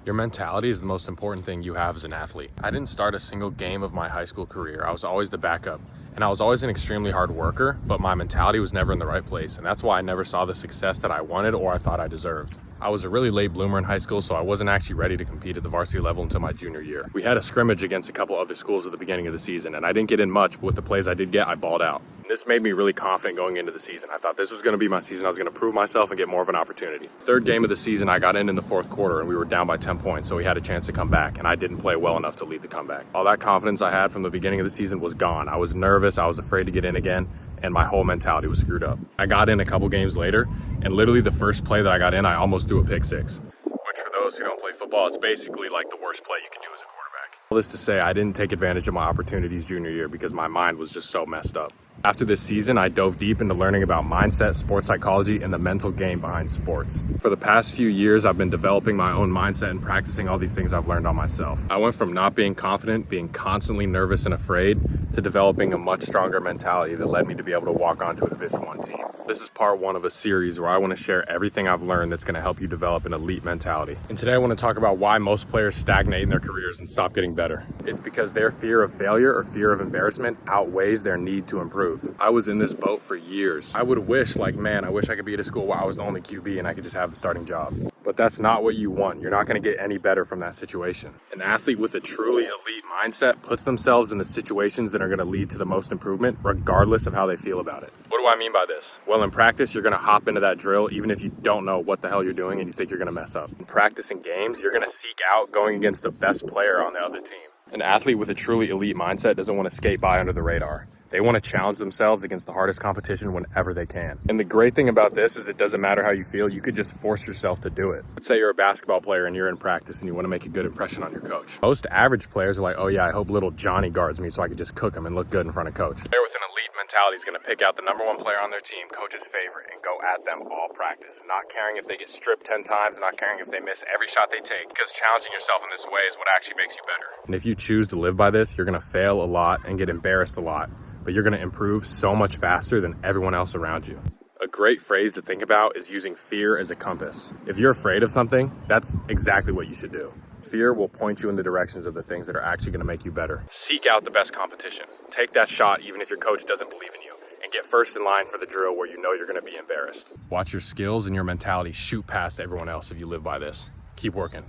Your mentality is the most important thing you have as an athlete. I didn't start a single game of my high school career. I was always the backup. And I was always an extremely hard worker, but my mentality was never in the right place. And that's why I never saw the success that I wanted or I thought I deserved. I was a really late bloomer in high school, so I wasn't actually ready to compete at the varsity level until my junior year. We had a scrimmage against a couple other schools at the beginning of the season, and I didn't get in much, but with the plays I did get, I balled out. And this made me really confident going into the season. I thought this was gonna be my season. I was gonna prove myself and get more of an opportunity. Third game of the season, I got in the fourth quarter, and we were down by 10 points, so we had a chance to come back, and I didn't play well enough to lead the comeback. All that confidence I had from the beginning of the season was gone. I was nervous, I was afraid to get in again, and my whole mentality was screwed up. I got in a couple games later, and literally the first play that I got in, I almost threw a pick six. Which for those who don't play football, it's basically like the worst play you can do as a quarterback. All this to say, I didn't take advantage of my opportunities junior year because my mind was just so messed up. After this season, I dove deep into learning about mindset, sports psychology, and the mental game behind sports. For the past few years, I've been developing my own mindset and practicing all these things I've learned on myself. I went from not being confident, being constantly nervous and afraid, to developing a much stronger mentality that led me to be able to walk onto a Division I team. This is part one of a series where I want to share everything I've learned that's going to help you develop an elite mentality. And today I want to talk about why most players stagnate in their careers and stop getting better. It's because their fear of failure or fear of embarrassment outweighs their need to improve. I was in this boat for years. I would wish, man, I wish I could be at a school where I was the only QB and I could just have the starting job. But that's not what you want. You're not going to get any better from that situation. An athlete with a truly elite mindset puts themselves in the situations that are going to lead to the most improvement, regardless of how they feel about it. What do I mean by this? Well, in practice, you're going to hop into that drill even if you don't know what the hell you're doing and you think you're going to mess up. In practicing games, you're going to seek out going against the best player on the other team. An athlete with a truly elite mindset doesn't want to skate by under the radar. They want to challenge themselves against the hardest competition whenever they can. And the great thing about this is it doesn't matter how you feel, you could just force yourself to do it. Let's say you're a basketball player and you're in practice and you want to make a good impression on your coach. Most average players are like, oh yeah, I hope little Johnny guards me so I can just cook him and look good in front of coach. Player with an elite mentality is going to pick out the number one player on their team, coach's favorite, and go at them all practice. Not caring if they get stripped 10 times, not caring if they miss every shot they take, because challenging yourself in this way is what actually makes you better. And if you choose to live by this, you're going to fail a lot and get embarrassed a lot, but you're going to improve so much faster than everyone else around you. A great phrase to think about is using fear as a compass. If you're afraid of something, that's exactly what you should do. Fear will point you in the directions of the things that are actually going to make you better. Seek out the best competition. Take that shot even if your coach doesn't believe in you, and get first in line for the drill where you know you're going to be embarrassed. Watch your skills and your mentality shoot past everyone else if you live by this. Keep working.